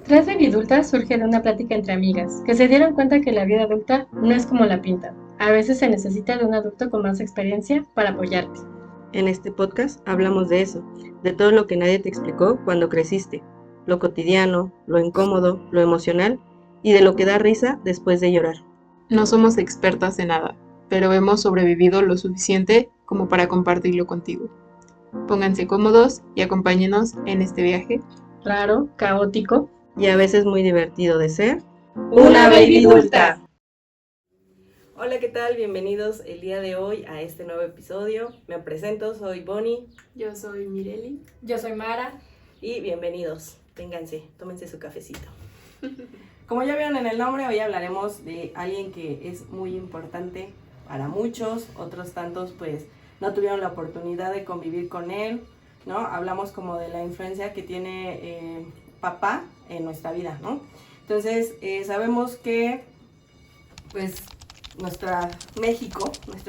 Tras de Vidulta surge de una plática entre amigas, que se dieron cuenta que la vida adulta no es como la pintan. A veces se necesita de un adulto con más experiencia para apoyarte. En este podcast hablamos de eso, de todo lo que nadie te explicó cuando creciste, lo cotidiano, lo incómodo, lo emocional y de lo que da risa después de llorar. No somos expertas en nada, pero hemos sobrevivido lo suficiente como para compartirlo contigo. Pónganse cómodos y acompáñenos en este viaje Raro, caótico y a veces muy divertido de ser una babyadulta. Hola, ¿qué tal? Bienvenidos el día de hoy a este nuevo episodio. Me presento, soy Bonnie. Yo soy Mireli. Yo soy Mara. Y bienvenidos. Vénganse, tómense su cafecito. Como ya vieron en el nombre, hoy hablaremos de alguien que es muy importante para muchos, otros tantos pues no tuvieron la oportunidad de convivir con él, ¿no? Hablamos como de la influencia que tiene papá en nuestra vida, ¿no? Entonces, sabemos que pues nuestro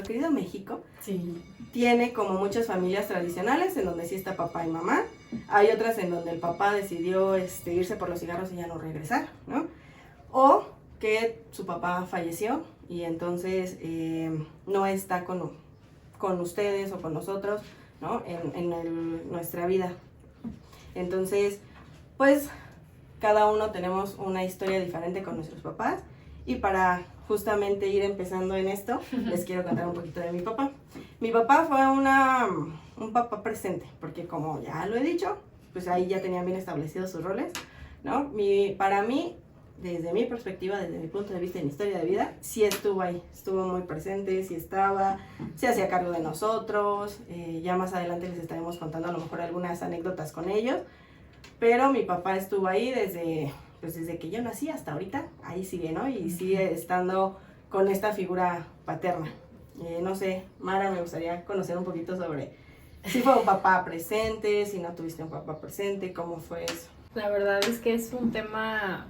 querido México, Sí. tiene como muchas familias tradicionales en donde sí está papá y mamá. Hay otras en donde el papá decidió irse por los cigarros y ya no regresar, ¿no? O que su papá falleció y entonces no está con ustedes o con nosotros, ¿no? En nuestra vida. Entonces, pues cada uno tenemos una historia diferente con nuestros papás y para justamente ir empezando en esto, les quiero contar un poquito de mi papá. Mi papá fue un papá presente, porque como ya lo he dicho, pues ahí ya tenían bien establecidos sus roles, ¿no? Para mí, desde mi perspectiva, desde mi punto de vista en historia de vida, sí estuvo ahí, estuvo muy presente, sí estaba, se hacía cargo de nosotros, ya más adelante les estaremos contando a lo mejor algunas anécdotas con ellos, pero mi papá estuvo ahí desde que yo nací hasta ahorita, ahí sigue, ¿no? Y sigue estando con esta figura paterna. No sé, Mara, me gustaría conocer un poquito sobre si fue un papá presente, si no tuviste un papá presente, cómo fue eso. La verdad es que es un tema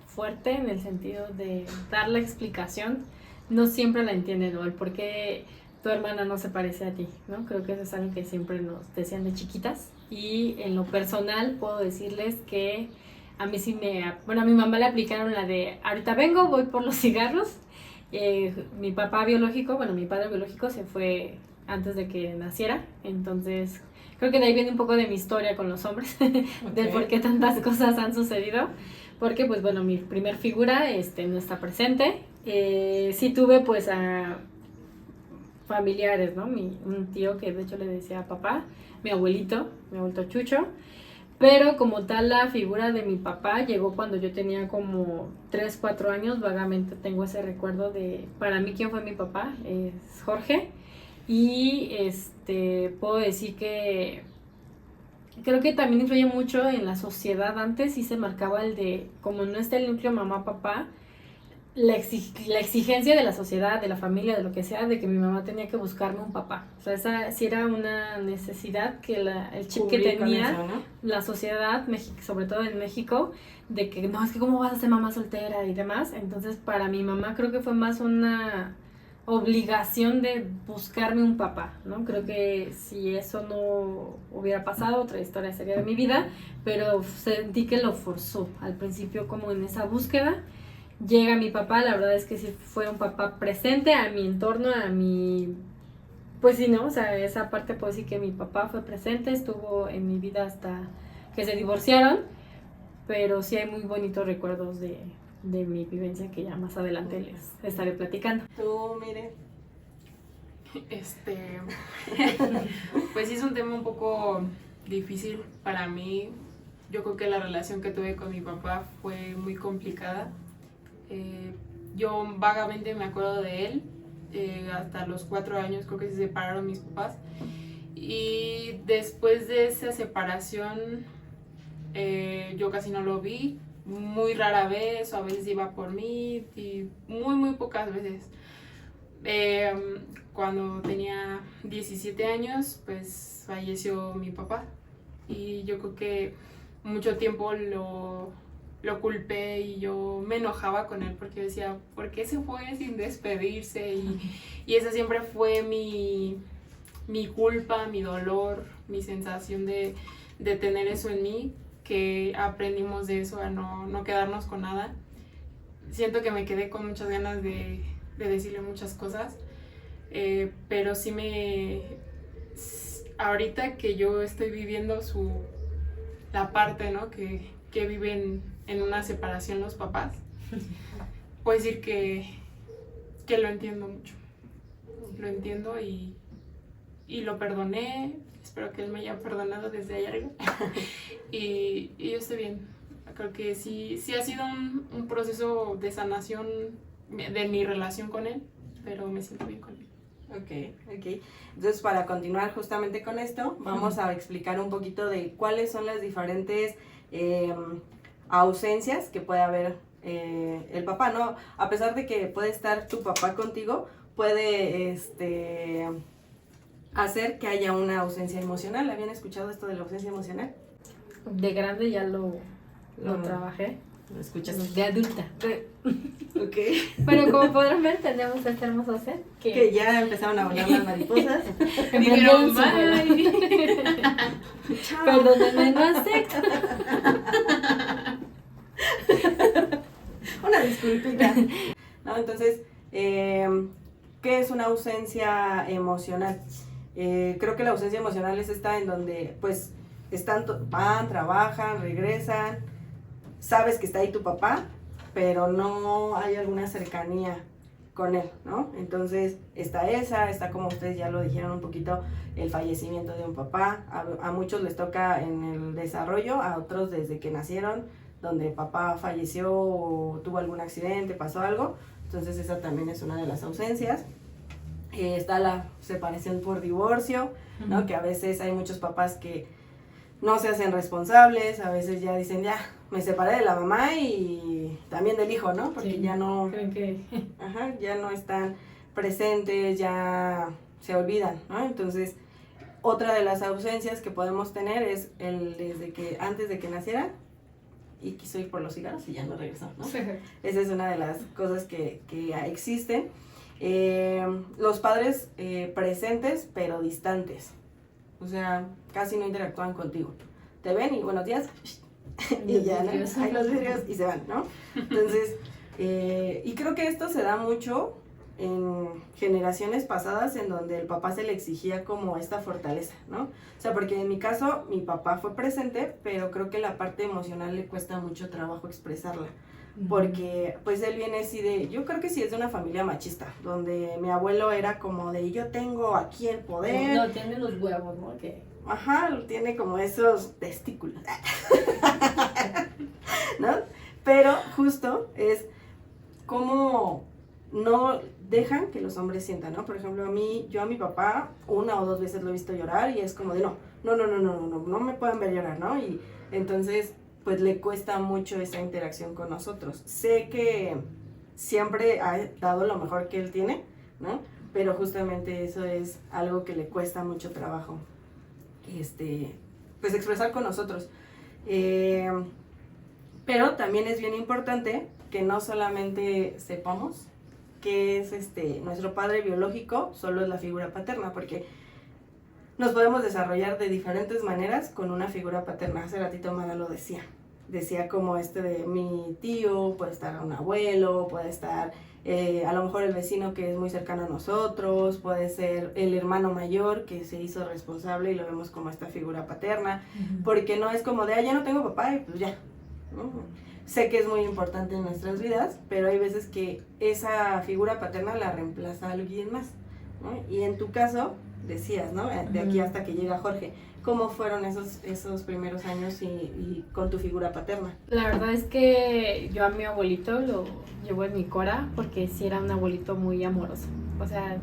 fuerte en el sentido de dar la explicación. No siempre la entienden, ¿no? El por qué tu hermana no se parece a ti, ¿no? Creo que eso es algo que siempre nos decían de chiquitas. Y en lo personal puedo decirles que a mí sí a mi mamá le aplicaron la de ahorita vengo, voy por los cigarros. Mi padre biológico se fue antes de que naciera, entonces creo que de ahí viene un poco de mi historia con los hombres, del por qué tantas cosas han sucedido, porque pues bueno, mi primer figura no está presente. Sí tuve pues a familiares, ¿no? Un tío que de hecho le decía papá, mi abuelito Chucho. Pero como tal la figura de mi papá llegó cuando yo tenía como 3, 4 años, vagamente tengo ese recuerdo de, para mí, ¿quién fue mi papá? Es Jorge. Y puedo decir que creo que también influye mucho en la sociedad. Antes sí se marcaba el de, como no está el núcleo mamá-papá, la exigencia de la sociedad, de la familia, de lo que sea, de que mi mamá tenía que buscarme un papá. O sea, esa sí era una necesidad que el chip que tenía eso, ¿no? la sociedad, sobre todo en México, de que no, es que cómo vas a ser mamá soltera y demás. Entonces, para mi mamá creo que fue más una obligación de buscarme un papá, ¿no? Creo que si eso no hubiera pasado, otra historia sería de mi vida, pero sentí que lo forzó al principio como en esa búsqueda. Llega mi papá, la verdad es que sí fue un papá presente a mi entorno, pues sí, ¿no? O sea, esa parte puedo decir que mi papá fue presente, estuvo en mi vida hasta que se divorciaron, pero sí hay muy bonitos recuerdos de mi vivencia que ya más adelante les estaré platicando. Tú, mire. Pues sí es un tema un poco difícil para mí. Yo creo que la relación que tuve con mi papá fue muy complicada. Yo vagamente me acuerdo de él, hasta los 4 años creo que se separaron mis papás, y después de esa separación yo casi no lo vi, muy rara vez, o a veces iba por mí, y muy muy pocas veces. Cuando tenía 17 años pues falleció mi papá, y yo creo que mucho tiempo lo culpé y yo me enojaba con él porque decía, ¿por qué se fue sin despedirse? Y esa siempre fue mi culpa, mi dolor, mi sensación de tener eso en mí, que aprendimos de eso, a no quedarnos con nada. Siento que me quedé con muchas ganas de decirle muchas cosas, pero sí ahorita que yo estoy viviendo la parte, ¿no? que viven en una separación los papás, puedo decir que lo entiendo mucho. Lo entiendo y lo perdoné. Espero que él me haya perdonado desde allá arriba. y yo estoy bien. Creo que sí ha sido un proceso de sanación de mi relación con él, pero me siento bien con él. Ok. Entonces, para continuar justamente con esto, vamos a explicar un poquito de cuáles son las diferentes ausencias que puede haber el papá, ¿no? A pesar de que puede estar tu papá contigo, puede hacer que haya una ausencia emocional. ¿Habían escuchado esto de la ausencia emocional? De grande ya lo trabajé. ¿Lo escuchas? De adulta. Ok. Pero como podrán ver, tenemos este hermoso set Que ya empezaron a volar las mariposas. Dijeron, bye. Chao. Perdónenme, no acepto. Una disculpita. ¿No? Entonces, ¿qué es una ausencia emocional? Creo que la ausencia emocional es esta en donde pues van, trabajan, regresan, sabes que está ahí tu papá, pero no hay alguna cercanía con él, ¿no? Entonces está como ustedes ya lo dijeron un poquito, el fallecimiento de un papá. A muchos les toca en el desarrollo, a otros desde que nacieron, donde papá falleció o tuvo algún accidente, pasó algo. Entonces esa también es una de las ausencias. Está la separación por divorcio, ¿no? Que a veces hay muchos papás que no se hacen responsables, a veces ya dicen, ya, me separé de la mamá y también del hijo, ¿no? Porque Sí, ya no... creen que... ya no están presentes, ya se olvidan, ¿no? Entonces, otra de las ausencias que podemos tener es antes de que naciera y quiso ir por los cigarros y ya no regresó, ¿no? Esa es una de las cosas que existen. Los padres presentes pero distantes, o sea, casi no interactúan contigo. Te ven y buenos días y ya, ¿no? Hay los vidrios y se van, ¿no? Entonces, y creo que esto se da mucho en generaciones pasadas en donde el papá se le exigía como esta fortaleza, ¿no? O sea, porque en mi caso, mi papá fue presente, pero creo que la parte emocional le cuesta mucho trabajo expresarla. Porque pues él viene así yo creo que sí es de una familia machista, donde mi abuelo era como de yo tengo aquí el poder. No, tiene los huevos, ¿no? Ajá, tiene como esos testículos, ¿no? Pero justo es como no dejan que los hombres sientan, ¿no? Por ejemplo, yo a mi papá 1 o 2 veces lo he visto llorar y es como de no me pueden ver llorar, ¿no? Y entonces pues le cuesta mucho esa interacción con nosotros. Sé que siempre ha dado lo mejor que él tiene, ¿no? Pero justamente eso es algo que le cuesta mucho trabajo, pues expresar con nosotros. Pero también es bien importante que no solamente sepamos que es nuestro padre biológico, solo es la figura paterna, porque nos podemos desarrollar de diferentes maneras con una figura paterna. Hace ratito Mara lo decía como de mi tío, puede estar un abuelo, puede estar a lo mejor el vecino que es muy cercano a nosotros, puede ser el hermano mayor que se hizo responsable y lo vemos como esta figura paterna, porque no es como ya no tengo papá y pues ya, ¿no? Sé que es muy importante en nuestras vidas, pero hay veces que esa figura paterna la reemplaza a alguien más, ¿no? Y en tu caso, decías, ¿no? De aquí hasta que llega Jorge, ¿cómo fueron esos primeros años y con tu figura paterna? La verdad es que yo a mi abuelito lo llevo en mi cora porque sí era un abuelito muy amoroso. O sea,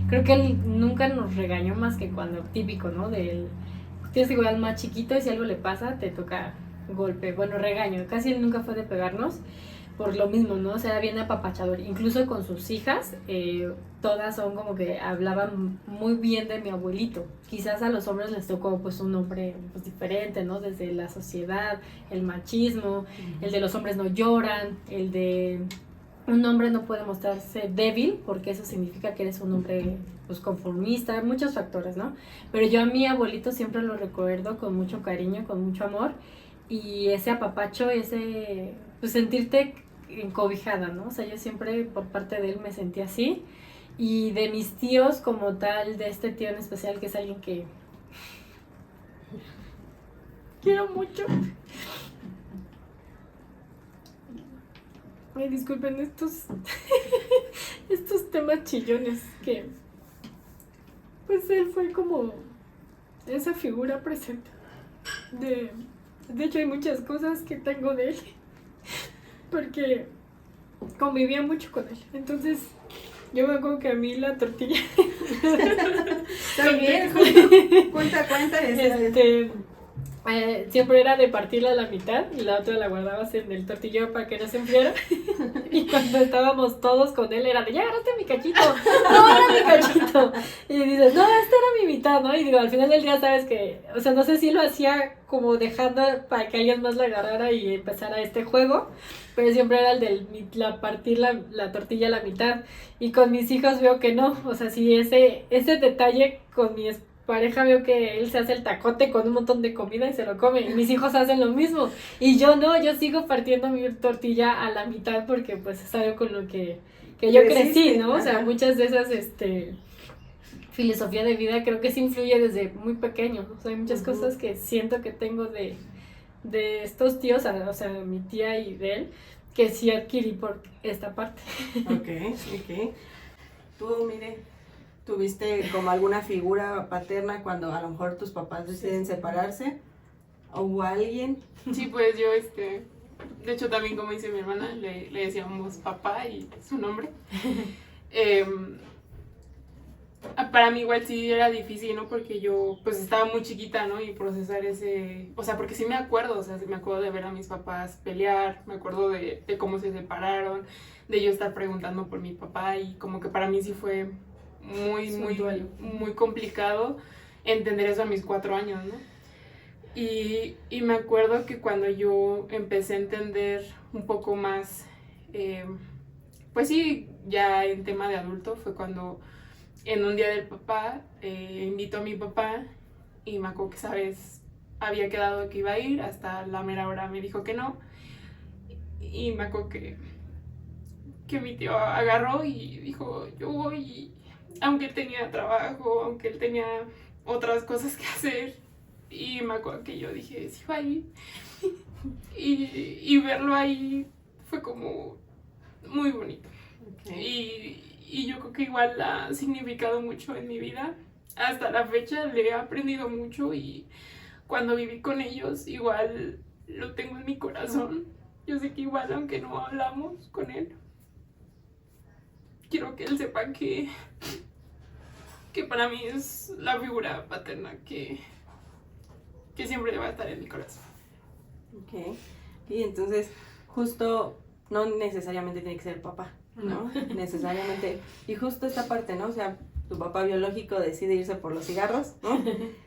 creo que él nunca nos regañó más que cuando, típico, ¿no? Tienes que cuidar al más chiquito y si algo le pasa, te toca golpe, regaño. Casi él nunca fue de pegarnos por lo mismo, ¿no? O sea, era bien apapachador. Incluso con sus hijas, todas son como que hablaban muy bien de mi abuelito. Quizás a los hombres les tocó pues un hombre pues diferente, ¿no? Desde la sociedad, el machismo, el de los hombres no lloran, el de un hombre no puede mostrarse débil, porque eso significa que eres un hombre pues conformista, muchos factores, ¿no? Pero yo a mi abuelito siempre lo recuerdo con mucho cariño, con mucho amor, y ese apapacho, ese, pues sentirte encobijada, ¿no? O sea, yo siempre por parte de él me sentí así, y de mis tíos como tal, de este tío en especial, que es alguien que quiero mucho. Ay, disculpen estos temas chillones que pues él fue como esa figura presente de hecho hay muchas cosas que tengo de él porque convivía mucho con él, entonces yo me acuerdo que a mí la tortilla También, cuenta, siempre era de partirla a la mitad y la otra la guardabas en el tortillero para que no se enfriara. Y cuando estábamos todos con él era de, ya agarraste mi cachito, no era mi cachito. Y dices, no, esta era mi mitad, ¿no? Y digo, al final del día sabes que, o sea, no sé si lo hacía como dejando para que alguien más la agarrara y empezara este juego, pero siempre era el del partir la tortilla a la mitad. Y con mis hijos veo que no, o sea, sí, ese detalle con mi pareja veo que él se hace el tacote con un montón de comida y se lo come, y mis hijos hacen lo mismo, y yo no, yo sigo partiendo mi tortilla a la mitad porque pues es algo con lo que yo crecí, ¿no? O sea, muchas de esas filosofía de vida creo que sí influye desde muy pequeño, o sea, hay muchas cosas que siento que tengo de estos tíos, o sea, mi tía y de él, que sí adquirí por esta parte. Ok. Tú, mire, ¿tuviste como alguna figura paterna cuando a lo mejor tus papás deciden separarse? ¿O hubo alguien? Sí, pues yo, de hecho también como dice mi hermana, le decíamos papá y su nombre. Para mí igual sí era difícil, ¿no? Porque yo pues estaba muy chiquita, ¿no? Y procesar o sea, porque sí me acuerdo, o sea, me acuerdo de ver a mis papás pelear, me acuerdo de cómo se separaron, de yo estar preguntando por mi papá, y como que para mí sí fue muy complicado entender eso a mis 4 años, ¿no? Y me acuerdo que cuando yo empecé a entender un poco más, pues sí, ya en tema de adulto, fue cuando en un día del papá invito a mi papá, y me acuerdo que esa vez había quedado que iba a ir, hasta la mera hora me dijo que no, y me acuerdo que mi tío agarró y dijo, yo voy, y aunque él tenía trabajo, aunque él tenía otras cosas que hacer, y me acuerdo que yo dije, sí va a ir, y verlo ahí fue como muy bonito. Okay. Y yo creo que igual ha significado mucho en mi vida. Hasta la fecha le he aprendido mucho, y cuando viví con ellos igual lo tengo en mi corazón. Yo sé que igual, aunque no hablamos con él, quiero que él sepa que para mí es la figura paterna que siempre va a estar en mi corazón. Ok. Y entonces, justo, no necesariamente tiene que ser papá, ¿no? Necesariamente. Y justo esta parte, ¿no? O sea, tu papá biológico decide irse por los cigarros, ¿no?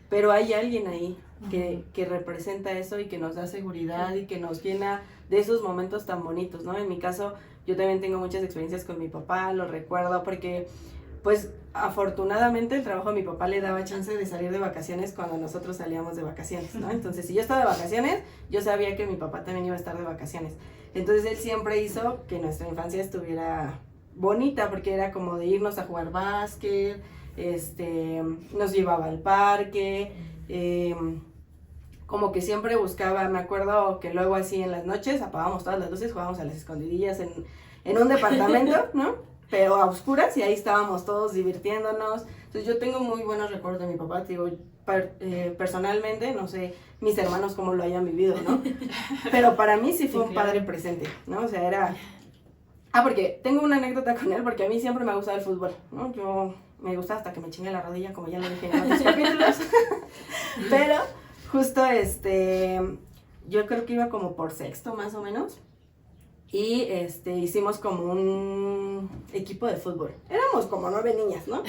Pero hay alguien ahí que representa eso y que nos da seguridad y que nos llena de esos momentos tan bonitos, ¿no? En mi caso, yo también tengo muchas experiencias con mi papá, lo recuerdo porque, pues, afortunadamente el trabajo de mi papá le daba chance de salir de vacaciones cuando nosotros salíamos de vacaciones, ¿no? Entonces, si yo estaba de vacaciones, yo sabía que mi papá también iba a estar de vacaciones. Entonces, él siempre hizo que nuestra infancia estuviera bonita, porque era como de irnos a jugar básquet, nos llevaba al parque, como que siempre buscaba, me acuerdo que luego así en las noches apagábamos todas las luces, jugábamos a las escondidillas en un departamento, ¿no? Pero a oscuras, y ahí estábamos todos divirtiéndonos. Entonces yo tengo muy buenos recuerdos de mi papá, digo, personalmente, no sé mis hermanos cómo lo hayan vivido, ¿no? Pero para mí sí fue un padre presente, ¿no? O sea, era... porque tengo una anécdota con él, porque a mí siempre me ha gustado el fútbol, ¿no? Yo me gusta hasta que me chingue la rodilla, como ya lo dije en otros capítulos. Pero justo yo creo que iba como por sexto más o menos, y hicimos como un equipo de fútbol. Éramos como 9 niñas, ¿no?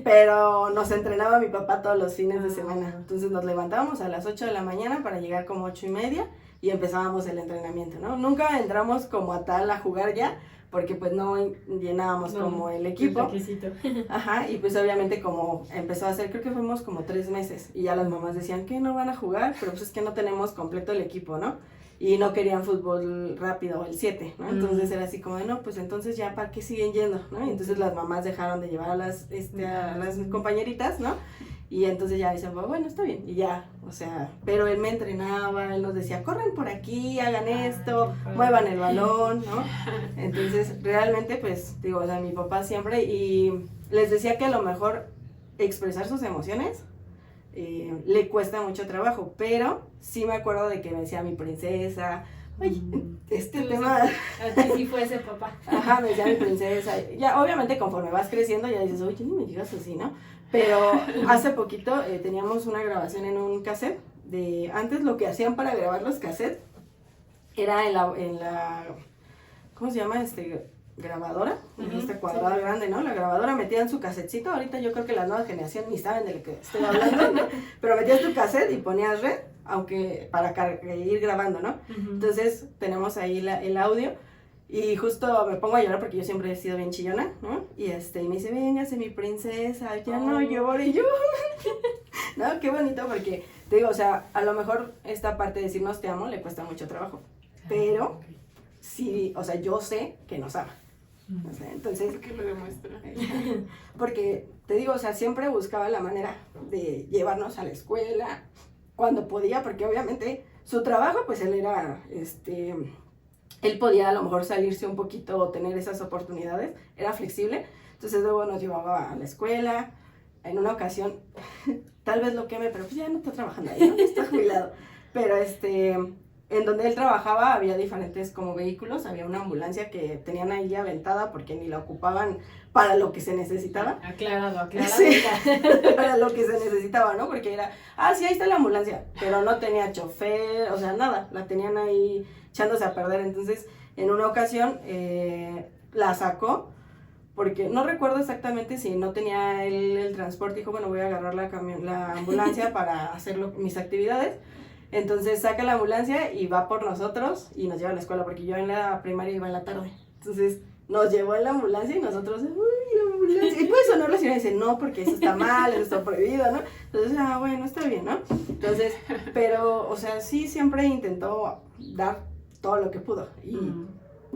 Pero nos entrenaba mi papá todos los fines de semana. Entonces nos levantábamos a las 8 de la mañana para llegar como 8:30. y empezábamos el entrenamiento, ¿no? Nunca entramos como a tal a jugar ya, porque pues no llenábamos como el equipo. Ajá, y pues obviamente como empezó a hacer, creo que fuimos como 3 meses, y ya las mamás decían que no van a jugar, pero pues es que no tenemos completo el equipo, ¿no? Y no querían fútbol rápido, el 7, ¿no? Entonces era así como de, no, pues entonces ya, ¿para qué siguen yendo, no? Y entonces las mamás dejaron de llevar a las compañeritas, ¿no? Y entonces ya dicen, bueno, está bien, y ya, o sea, pero él me entrenaba, él nos decía, corran por aquí, hagan esto, muevan el balón, ¿no? Entonces, realmente, pues, digo, o sea, mi papá siempre, y les decía que a lo mejor expresar sus emociones le cuesta mucho trabajo, pero sí me acuerdo de que me decía mi princesa, oye, tema... A ti sí fue ese papá. Ajá, me decía mi princesa, ya obviamente conforme vas creciendo ya dices, oye, no me digas así, ¿no? Pero hace poquito teníamos una grabación en un cassette, antes lo que hacían para grabar los cassettes era en la ¿cómo se llama? Grabadora, esta cuadrada grande, ¿no? La grabadora metían su casetcito, ahorita yo creo que las nuevas generaciones ni saben de lo que estoy hablando, ¿no? Pero metías tu cassette y ponías red, aunque para ir grabando, ¿no? Entonces tenemos ahí el audio, y justo me pongo a llorar porque yo siempre he sido bien chillona, ¿no? Y me dice, véngase mi princesa, ya no llore, y yo, no, qué bonito, porque te digo, o sea, a lo mejor esta parte de decirnos te amo le cuesta mucho trabajo, pero sí, o sea, yo sé que nos ama. O sea, entonces, ¿por qué lo demuestra? Porque te digo, o sea, siempre buscaba la manera de llevarnos a la escuela cuando podía, porque obviamente su trabajo, pues él era, él podía a lo mejor salirse un poquito o tener esas oportunidades, era flexible, entonces luego nos llevaba a la escuela. En una ocasión, tal vez lo queme, pero pues ya no está trabajando ahí, ¿no? Está jubilado, pero en donde él trabajaba había diferentes como vehículos, había una ambulancia que tenían ahí aventada porque ni la ocupaban para lo que se necesitaba. Aclarado. Sí, para lo que se necesitaba, ¿no? Porque era, sí, ahí está la ambulancia, pero no tenía chofer, o sea, nada, la tenían ahí echándose a perder. Entonces, en una ocasión la sacó, porque no recuerdo exactamente si no tenía el transporte, dijo, bueno, voy a agarrar la ambulancia para hacer mis actividades. Entonces saca la ambulancia y va por nosotros y nos lleva a la escuela, porque yo en la primaria iba en la tarde. Entonces nos llevó en la ambulancia y nosotros, uy, la ambulancia. Y puede sonar la señora y dice, no, porque eso está mal, eso está prohibido, ¿no? Entonces, bueno, está bien, ¿no? Entonces, pero, o sea, sí siempre intentó dar todo lo que pudo. Y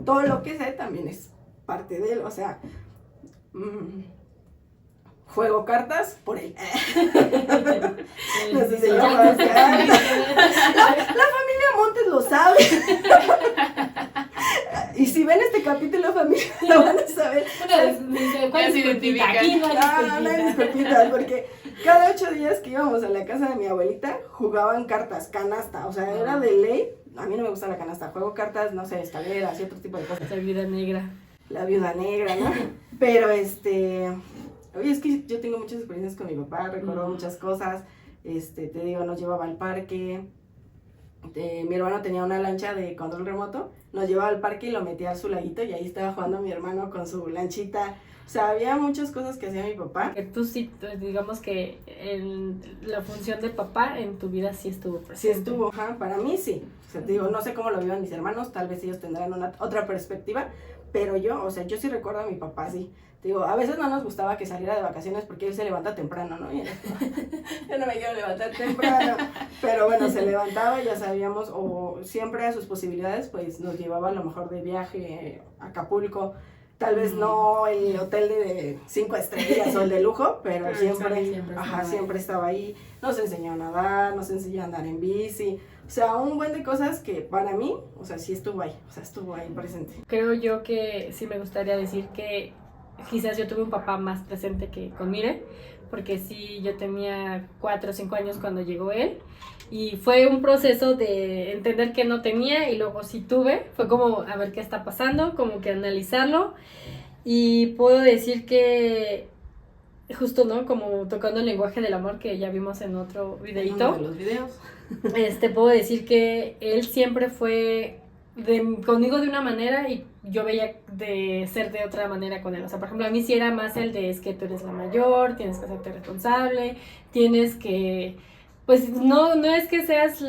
todo lo que sé también es parte de él, o sea, juego cartas por él. No sé si la familia Montes lo sabe. Y si ven este capítulo, familia, lo van a saber. ¿Cuál es disculpita? Aquí no hay disculpitas, porque cada 8 días que íbamos a la casa de mi abuelita, jugaban cartas, canasta, o sea, era de ley. A mí no me gusta la canasta, juego cartas, no sé, escaleras y otro tipo de cosas. La viuda negra. La viuda negra, ¿no? Pero oye, es que yo tengo muchas experiencias con mi papá, recuerdo muchas cosas, te digo, nos llevaba al parque, mi hermano tenía una lancha de control remoto, nos llevaba al parque y lo metía a su laguito y ahí estaba jugando mi hermano con su lanchita. O sea, había muchas cosas que hacía mi papá. Tú sí, digamos que la función de papá en tu vida sí estuvo presente. Sí estuvo, para mí sí. O sea, te digo, no sé cómo lo vivan mis hermanos, tal vez ellos tendrán otra perspectiva, pero yo, o sea, yo sí recuerdo a mi papá, sí. Te digo, a veces no nos gustaba que saliera de vacaciones porque él se levanta temprano, ¿no? Y yo no me quiero levantar temprano, pero bueno, se levantaba, ya sabíamos, o siempre a sus posibilidades, pues nos llevaba a lo mejor de viaje a Acapulco. Tal vez no el hotel de 5 estrellas o el de lujo, pero siempre estaba ahí. Nos enseñó a nadar, nos enseñó a andar en bici. O sea, un buen de cosas que para mí, o sea, sí estuvo ahí presente. Creo yo que sí me gustaría decir que quizás yo tuve un papá más presente que con Mire, porque sí, yo tenía 4 o 5 años cuando llegó él. Y fue un proceso de entender que no tenía y luego sí tuve. Fue como a ver qué está pasando, como que analizarlo. Y puedo decir que justo, ¿no? Como tocando el lenguaje del amor que ya vimos en otro videito. En uno de los videos. Puedo decir que él siempre fue conmigo de una manera y yo veía de ser de otra manera con él. O sea, por ejemplo, a mí sí era más el de es que tú eres la mayor, tienes que hacerte responsable, tienes que pues no es que seas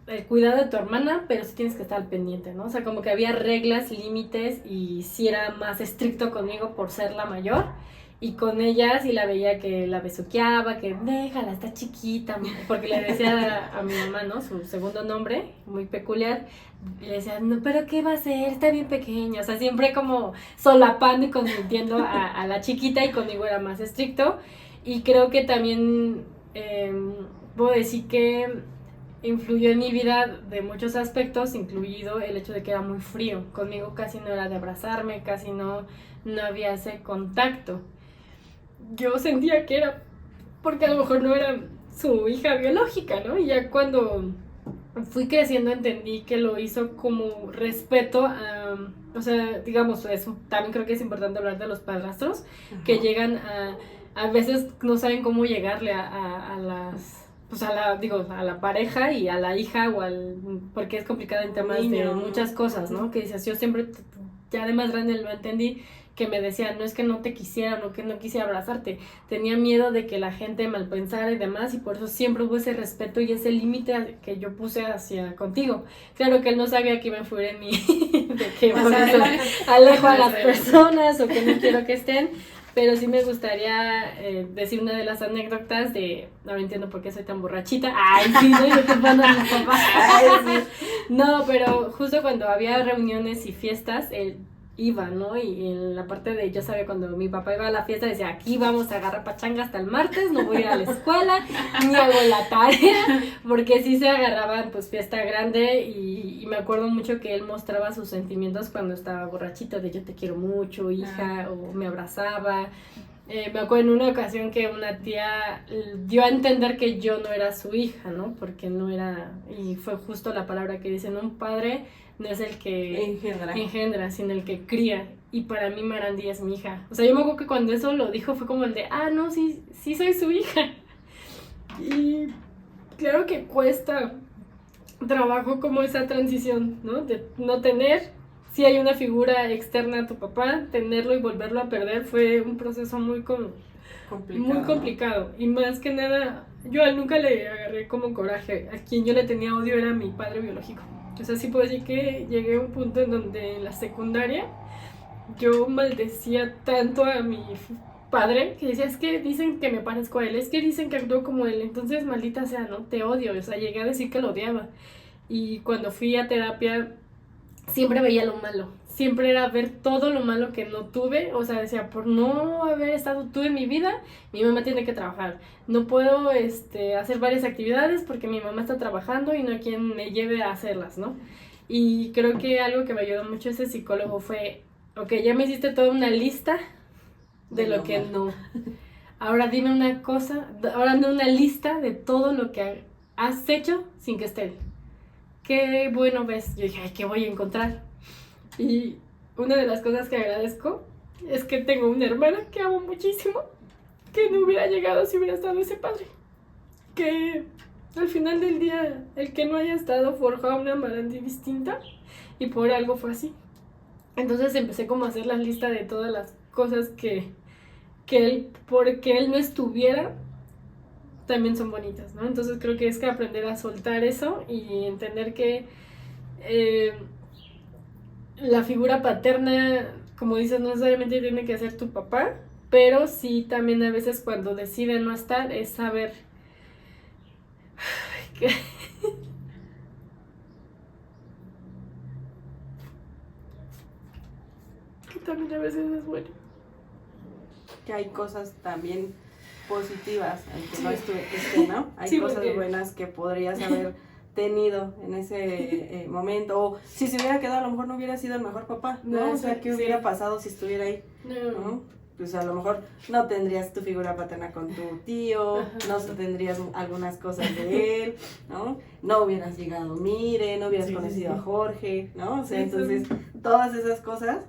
el cuidado de tu hermana, pero sí tienes que estar al pendiente, ¿no? O sea, como que había reglas, límites, y sí era más estricto conmigo por ser la mayor. Y con ella sí la veía que la besuqueaba, que déjala, está chiquita, porque le decía a mi mamá, ¿no? Su segundo nombre, muy peculiar, y le decía, no, pero ¿qué va a hacer? Está bien pequeña, o sea, siempre como solapando y consintiendo a la chiquita, y conmigo era más estricto. Y creo que también puedo decir que influyó en mi vida de muchos aspectos, incluido el hecho de que era muy frío. Conmigo casi no era de abrazarme, casi no había ese contacto. Yo sentía que era porque a lo mejor no era su hija biológica, ¿no? Y ya cuando fui creciendo entendí que lo hizo como respeto a, o sea, digamos, eso, también creo que es importante hablar de los padrastros, que llegan a veces no saben cómo llegarle a las, pues a la pareja y a la hija, porque es complicado en temas de muchas cosas, ¿no? Que dices, yo siempre, ya de más grande lo entendí, que me decían, no es que no te quisiera, no que no quisiera abrazarte, tenía miedo de que la gente mal pensara y demás, y por eso siempre hubo ese respeto y ese límite que yo puse hacia contigo. Claro que él no sabía que iba a influir en mí, de que alejo a las personas o que no quiero que estén, pero sí me gustaría decir una de las anécdotas de, ahora entiendo por qué soy tan borrachita, ay sí, no, yo culpando a mis papás, ay, sí. No, pero justo cuando había reuniones y fiestas, él iba, ¿no? Y en la parte de, yo sabía cuando mi papá iba a la fiesta, decía, aquí vamos a agarrar pachanga hasta el martes, no voy a ir a la escuela, ni hago la tarea, porque sí se agarraban, pues, fiesta grande, y me acuerdo mucho que él mostraba sus sentimientos cuando estaba borrachito, de yo te quiero mucho, hija, o me abrazaba. Me acuerdo en una ocasión que una tía dio a entender que yo no era su hija, ¿no? Porque no era, y fue justo la palabra que dicen, un padre no es el que engendra, sino el que cría. Y para mí Marandi es mi hija. O sea, yo me acuerdo que cuando eso lo dijo fue como el de, no, sí soy su hija. Y claro que cuesta trabajo como esa transición, ¿no? De no tener, si hay una figura externa a tu papá, tenerlo y volverlo a perder fue un proceso muy complicado. Y más que nada, yo a él nunca le agarré como coraje. A quien yo le tenía odio era mi padre biológico. O sea, sí puedo decir que llegué a un punto en donde en la secundaria yo maldecía tanto a mi padre que decía, es que dicen que me parezco a él, es que dicen que actúo como él, entonces maldita sea, no, te odio. O sea, llegué a decir que lo odiaba. Y cuando fui a terapia siempre veía lo malo, siempre era ver todo lo malo que no tuve. O sea, decía, por no haber estado tú en mi vida, mi mamá tiene que trabajar, no puedo hacer varias actividades porque mi mamá está trabajando y no hay quien me lleve a hacerlas, ¿no? Y creo que algo que me ayudó mucho ese psicólogo fue, ok, ya me hiciste toda una lista de lo que no, ahora dime una cosa, ahora dime una lista de todo lo que has hecho sin que esté él. Qué bueno ves. Yo dije, ay, ¿qué voy a encontrar? Y una de las cosas que agradezco es que tengo una hermana que amo muchísimo, que no hubiera llegado si hubiera estado ese padre. Que al final del día, el que no haya estado forjó a una Marandi distinta, y por algo fue así. Entonces empecé como a hacer la lista de todas las cosas que él, porque él no estuviera, también son bonitas, ¿no? Entonces creo que es que aprender a soltar eso y entender que la figura paterna, como dices, no necesariamente tiene que ser tu papá, pero sí también a veces cuando decide no estar es saber que también a veces es bueno. Que hay cosas también positivas, aunque no esté, ¿no? Hay cosas buenas que podrías haber tenido en ese momento, o si se hubiera quedado a lo mejor no hubiera sido el mejor papá, ¿no? O sea, ¿qué hubiera pasado si estuviera ahí? ¿No? Pues a lo mejor no tendrías tu figura paterna con tu tío, no tendrías algunas cosas de él, ¿no? No hubieras llegado, no hubieras conocido a Jorge, ¿no? O sea, entonces, todas esas cosas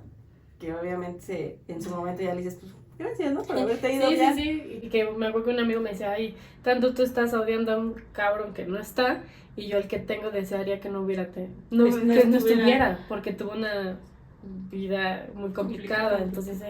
que obviamente en su momento ya le dices, pues, gracias, ¿no? Por haberte ido ya. Sí. Y que me acuerdo que un amigo me decía, ay, tanto tú estás odiando a un cabrón que no está, y yo el que tengo desearía que no hubiera, no estuviera, porque tuvo una vida muy complicada. Entonces,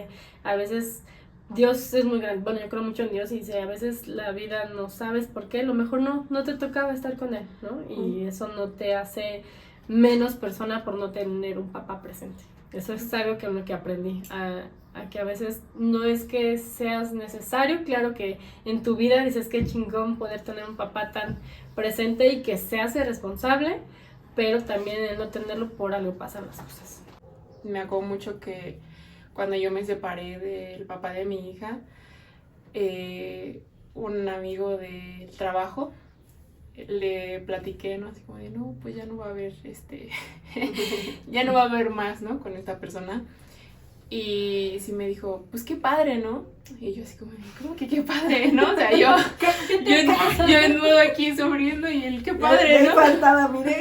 a veces Dios es muy grande. Bueno, yo creo mucho en Dios y dice, a veces la vida no sabes por qué, a lo mejor no te tocaba estar con Él, ¿no? Y eso no te hace menos persona por no tener un papá presente. Eso es algo que aprendí, a que a veces no es que seas necesario, claro que en tu vida dices que chingón poder tener un papá tan presente y que se hace responsable, pero también el no tenerlo por algo pasan las cosas. Me acuerdo mucho que cuando yo me separé del papá de mi hija, un amigo del trabajo le platiqué, ¿no? Así como de, no, pues ya no va a haber, ya no va a haber más, ¿no? Con esta persona. Y sí me dijo, pues qué padre, ¿no? Y yo así como, ¿cómo que qué padre, no? O sea, yo en modo aquí sufriendo y él, qué padre, ¿no? Faltaba, mire.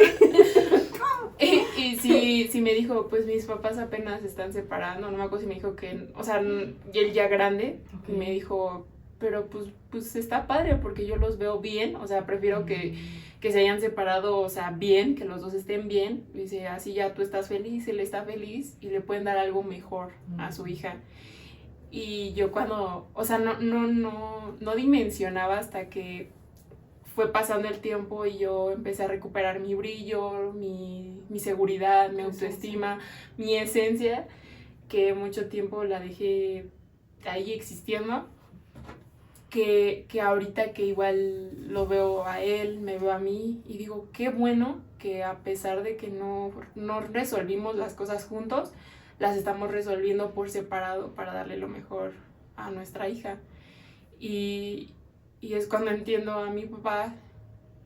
Y sí me dijo, pues mis papás apenas se están separando, no me acuerdo si me dijo que, o sea, y él ya grande, y me dijo, pero pues está padre porque yo los veo bien, o sea, prefiero que se hayan separado, o sea, bien, que los dos estén bien, y dice, así ya tú estás feliz, él está feliz, y le pueden dar algo mejor a su hija. Y yo cuando, o sea, no dimensionaba hasta que fue pasando el tiempo y yo empecé a recuperar mi brillo, mi seguridad, mi autoestima, mi esencia, que mucho tiempo la dejé ahí existiendo, que ahorita que igual lo veo a él, me veo a mí y digo, qué bueno que a pesar de que no resolvimos las cosas juntos, las estamos resolviendo por separado para darle lo mejor a nuestra hija. Y es cuando entiendo a mi papá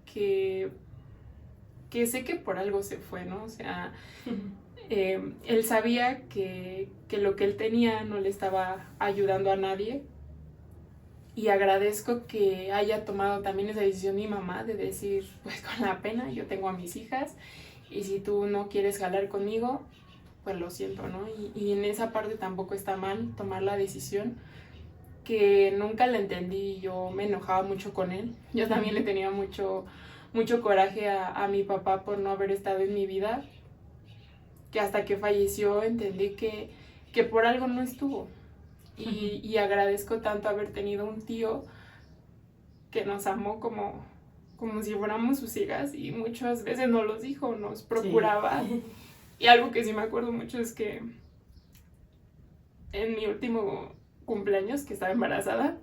que sé que por algo se fue, ¿no? O sea, él sabía que lo que él tenía no le estaba ayudando a nadie. Y agradezco que haya tomado también esa decisión mi mamá de decir, pues con la pena, yo tengo a mis hijas y si tú no quieres jalar conmigo, pues lo siento, ¿no? Y en esa parte tampoco está mal tomar la decisión, que nunca la entendí, yo me enojaba mucho con él. Yo también le tenía mucho coraje a mi papá por no haber estado en mi vida, que hasta que falleció entendí que por algo no estuvo. Y agradezco tanto haber tenido un tío que nos amó como si fuéramos sus hijas y muchas veces nos los dijo, nos procuraba. Sí. Y algo que sí me acuerdo mucho es que en mi último cumpleaños, que estaba embarazada,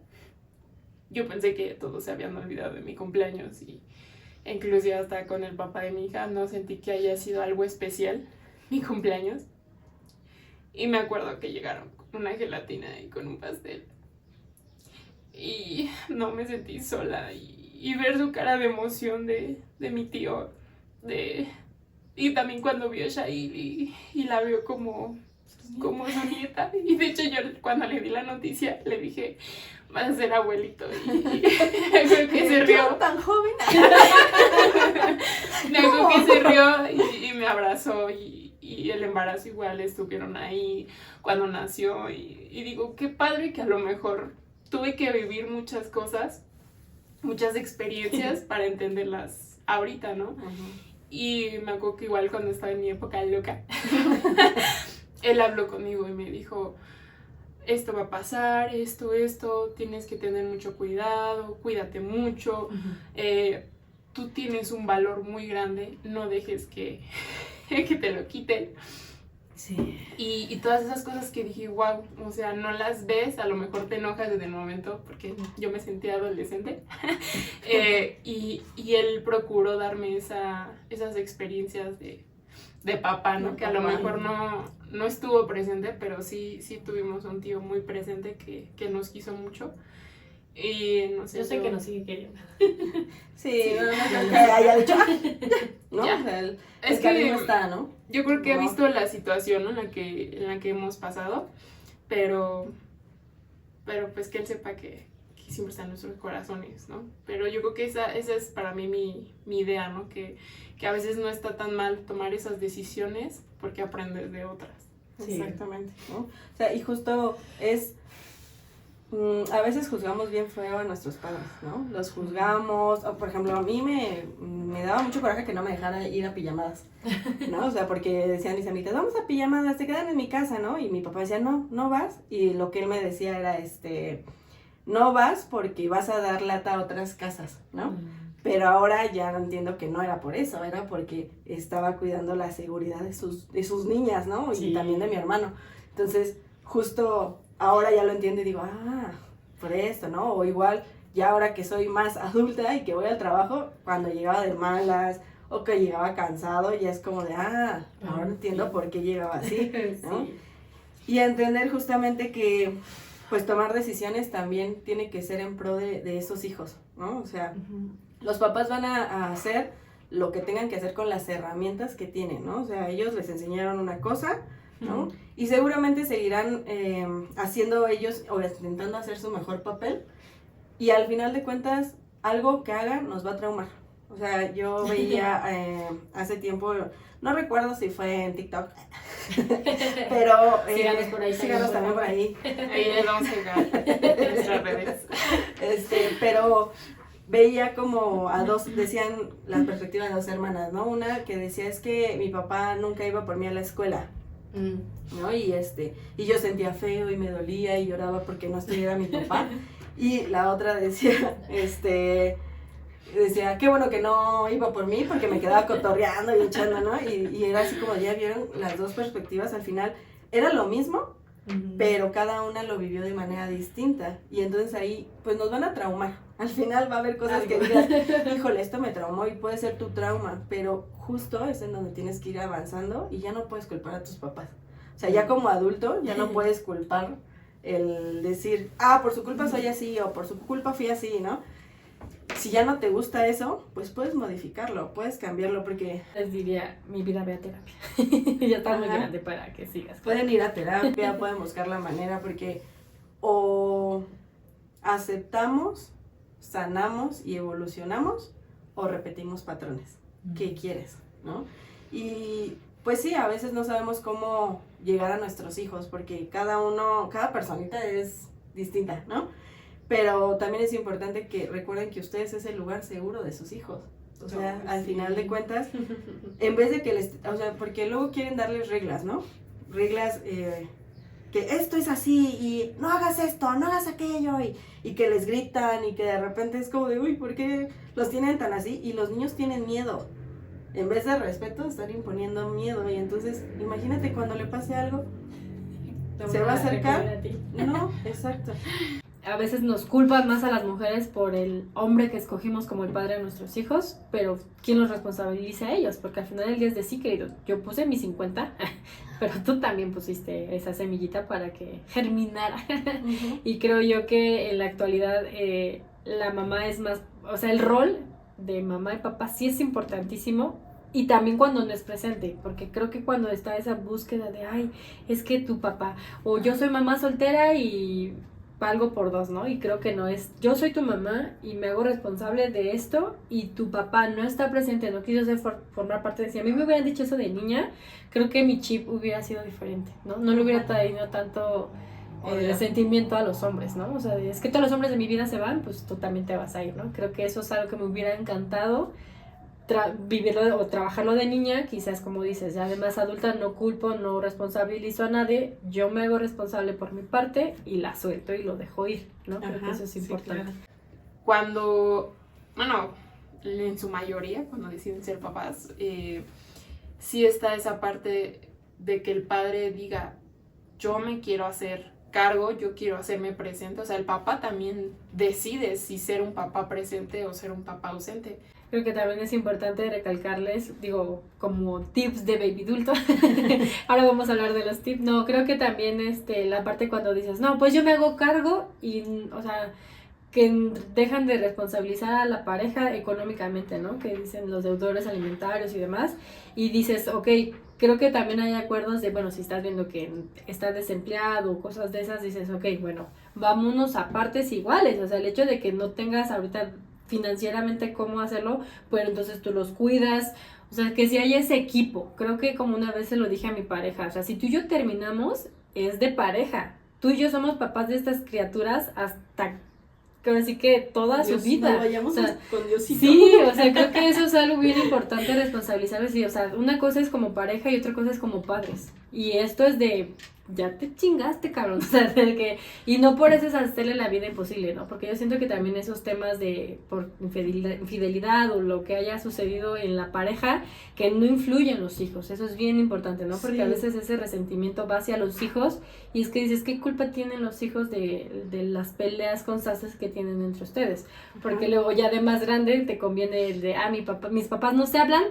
yo pensé que todos se habían olvidado de mi cumpleaños y inclusive hasta con el papá de mi hija no sentí que haya sido algo especial mi cumpleaños. Y me acuerdo que llegaron con una gelatina y con un pastel. Y no me sentí sola. Y ver su cara de emoción de mi tío. Y también cuando vio a Shail y la vio como su nieta. Y de hecho yo cuando le di la noticia le dije, vas a ser abuelito. Y creo que se rió. Tan joven. Creo que se rió y me abrazó y el embarazo igual estuvieron ahí cuando nació y digo, qué padre que a lo mejor tuve que vivir muchas cosas, muchas experiencias para entenderlas ahorita, ¿no? Y me acuerdo que igual cuando estaba en mi época loca, él habló conmigo y me dijo, esto va a pasar, esto, tienes que tener mucho cuidado, cuídate mucho, tú tienes un valor muy grande, no dejes que te lo quiten. Sí. Y todas esas cosas que dije, wow, o sea, no las ves, a lo mejor te enojas desde el momento, porque yo me sentía adolescente, y él procuró darme esas experiencias de papá, ¿no? Que a lo mejor no estuvo presente, pero sí tuvimos un tío muy presente que nos quiso mucho. Y no sé. Yo sé que nos sigue queriendo. Sí, no creo que haya dicho, ¿no? Ya. O sea, el Es cariño que está, ¿no? Yo creo que he visto la situación, ¿no? en la que hemos pasado, pero pues que él sepa que siempre está en nuestros corazones, ¿no? Pero yo creo que esa es para mí mi idea, ¿no? Que a veces no está tan mal tomar esas decisiones porque aprendes de otras. Sí. Exactamente, ¿no? O sea, y justo es A veces juzgamos bien feo a nuestros padres, ¿no? Los juzgamos, o por ejemplo, a mí me daba mucho coraje que no me dejara ir a pijamadas, ¿no? O sea, porque decían mis amigas, vamos a pijamadas, te quedan en mi casa, ¿no? Y mi papá decía, no, no vas, y lo que él me decía era, no vas porque vas a dar lata a otras casas, ¿no? Pero ahora ya entiendo que no era por eso, era porque estaba cuidando la seguridad de sus niñas, ¿no? Y también de mi hermano. Entonces, justo ahora ya lo entiendo y digo, por esto, ¿no? O igual, ya ahora que soy más adulta y que voy al trabajo, cuando llegaba de malas o que llegaba cansado, ya es como de, ahora entiendo por qué llegaba así, ¿no? Sí. Y entender justamente que, pues, tomar decisiones también tiene que ser en pro de esos hijos, ¿no? O sea, los papás van a hacer lo que tengan que hacer con las herramientas que tienen, ¿no? O sea, ellos les enseñaron una cosa, ¿no? Y seguramente seguirán haciendo ellos o intentando hacer su mejor papel y al final de cuentas algo que hagan nos va a traumar. O sea, yo veía hace tiempo, no recuerdo si fue en TikTok, pero síganos también por ahí. Ahí les vamos a llegar en nuestras redes. Pero veía como decían la perspectiva de 2 hermanas, ¿no? Una que decía, es que mi papá nunca iba por mí a la escuela, ¿no? Y yo sentía feo y me dolía y lloraba porque no estuviera mi papá. Y la otra decía, decía, qué bueno que no iba por mí porque me quedaba cotorreando y echando, ¿no? Y era así como ya vieron las 2 perspectivas, al final era lo mismo, pero cada una lo vivió de manera distinta. Y entonces ahí, pues nos van a traumar. Al final va a haber cosas que digas, híjole, esto me traumó y puede ser tu trauma, pero justo es en donde tienes que ir avanzando y ya no puedes culpar a tus papás. O sea, ya como adulto, ya no puedes culpar el decir, por su culpa soy así o por su culpa fui así, ¿no? Si ya no te gusta eso, pues puedes modificarlo, puedes cambiarlo porque... Les diría, mi vida ve a terapia. Ya está muy grande para que sigas. Pueden ir a terapia, pueden buscar la manera porque o aceptamos, sanamos y evolucionamos o repetimos patrones. ¿Qué quieres? ¿No? Y pues sí, a veces no sabemos cómo llegar a nuestros hijos porque cada personita es distinta, ¿no? Pero también es importante que recuerden que ustedes es el lugar seguro de sus hijos. O sea, al final de cuentas, en vez de que porque luego quieren darles reglas, ¿no? Reglas que esto es así y no hagas esto, no hagas aquello y que les gritan y que de repente es como de, uy, ¿por qué los tienen tan así? Y los niños tienen miedo. En vez de respeto, están imponiendo miedo. Y entonces, imagínate cuando le pase algo, ¿se va a acercar? No, exacto. A veces nos culpan más a las mujeres por el hombre que escogimos como el padre de nuestros hijos, pero ¿quién los responsabiliza a ellos? Porque al final del día es de sí, querido, yo puse mis 50, pero tú también pusiste esa semillita para que germinara. Y creo yo que en la actualidad la mamá es más, o sea, el rol de mamá y papá sí es importantísimo. Y también cuando no es presente, porque creo que cuando está esa búsqueda de, ay, es que tu papá, o yo soy mamá soltera y valgo por 2, ¿no? Y creo que no es, yo soy tu mamá y me hago responsable de esto y tu papá no está presente, no quiso formar parte de... Si a mí me hubieran dicho eso de niña, creo que mi chip hubiera sido diferente, ¿no? No le hubiera traído tanto sentimiento a los hombres, ¿no? O sea, es que todos los hombres de mi vida se van, pues tú también te vas a ir, ¿no? Creo que eso es algo que me hubiera encantado vivirlo o trabajarlo de niña, quizás como dices, ya de más adulta no culpo, no responsabilizo a nadie, yo me hago responsable por mi parte y la suelto y lo dejo ir, ¿no? Creo que eso es importante. Sí, claro. Cuando, bueno, en su mayoría, cuando deciden ser papás, sí está esa parte de que el padre diga, yo me quiero hacer cargo, yo quiero hacerme presente, o sea, el papá también decide si ser un papá presente o ser un papá ausente. Creo que también es importante recalcarles, digo, como tips de baby adulto. Ahora vamos a hablar de los tips. No, creo que también la parte cuando dices, no, pues yo me hago cargo y, o sea, que dejan de responsabilizar a la pareja económicamente, ¿no? Que dicen los deudores alimentarios y demás. Y dices, ok, creo que también hay acuerdos de, bueno, si estás viendo que estás desempleado o cosas de esas, dices, ok, bueno, vámonos a partes iguales. O sea, el hecho de que no tengas ahorita financieramente cómo hacerlo, pero entonces tú los cuidas, o sea, que si hay ese equipo, creo que como una vez se lo dije a mi pareja, o sea, si tú y yo terminamos, es de pareja, tú y yo somos papás de estas criaturas hasta que ahora sí que toda su vida. No vayamos con Diosito. Sí, o sea, creo que eso es algo bien importante, responsabilizarse, sí, o sea, una cosa es como pareja y otra cosa es como padres, y esto es de, ya te chingaste, cabrón, o sea, de que, y no por eso es hacerle la vida imposible, ¿no? Porque yo siento que también esos temas de por infidelidad o lo que haya sucedido en la pareja, que no influyen en los hijos, eso es bien importante, ¿no? Porque Sí. a veces ese resentimiento va hacia los hijos, y es que dices, ¿qué culpa tienen los hijos de las peleas constantes que tienen entre ustedes? Porque luego ya de más grande te conviene el de, mis papás no se hablan,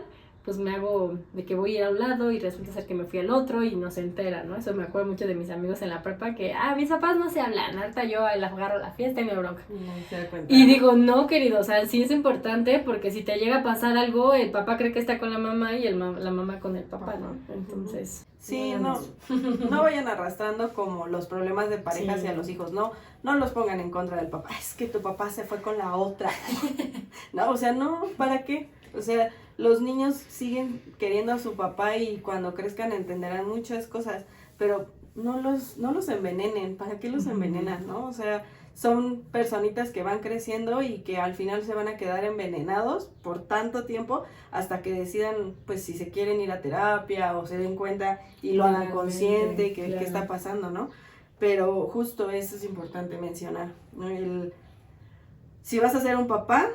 pues me hago de que voy a ir a un lado y resulta ser que me fui al otro y no se entera, ¿no? Eso me acuerdo mucho de mis amigos en la prepa que, mis papás no se hablan, ahorita yo agarro la fiesta y me bronca. No se da cuenta. Y digo, no, querido, o sea, sí es importante porque si te llega a pasar algo, el papá cree que está con la mamá y la mamá con el papá, ¿no? Entonces... Sí, no, no vayan arrastrando como los problemas de pareja Sí. hacia los hijos, no los pongan en contra del papá, es que tu papá se fue con la otra, no, o sea, no, ¿para qué? O sea, los niños siguen queriendo a su papá y cuando crezcan entenderán muchas cosas, pero no los envenenen, ¿para qué los envenenan, no? O sea, son personitas que van creciendo y que al final se van a quedar envenenados por tanto tiempo hasta que decidan, pues, si se quieren ir a terapia o se den cuenta y lo hagan consciente que claro. qué está pasando, ¿no? Pero justo eso es importante mencionar, ¿no? Si vas a ser un papá,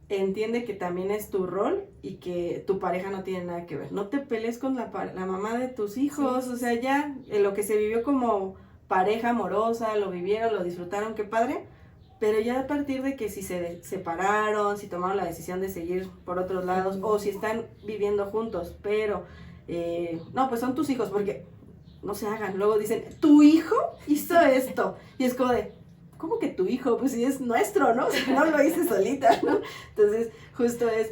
entiende que también es tu rol y que tu pareja no tiene nada que ver. No te pelees con la mamá de tus hijos, Sí. o sea, ya lo que se vivió como pareja amorosa, lo vivieron, lo disfrutaron, qué padre, pero ya a partir de que si se separaron, si tomaron la decisión de seguir por otros lados, o si están viviendo juntos, pero, no, pues son tus hijos, porque no se hagan, luego dicen, tu hijo hizo esto, y es como de, ¿cómo que tu hijo? Pues sí es nuestro, ¿no? O sea, no lo hice solita, ¿no? Entonces, justo es,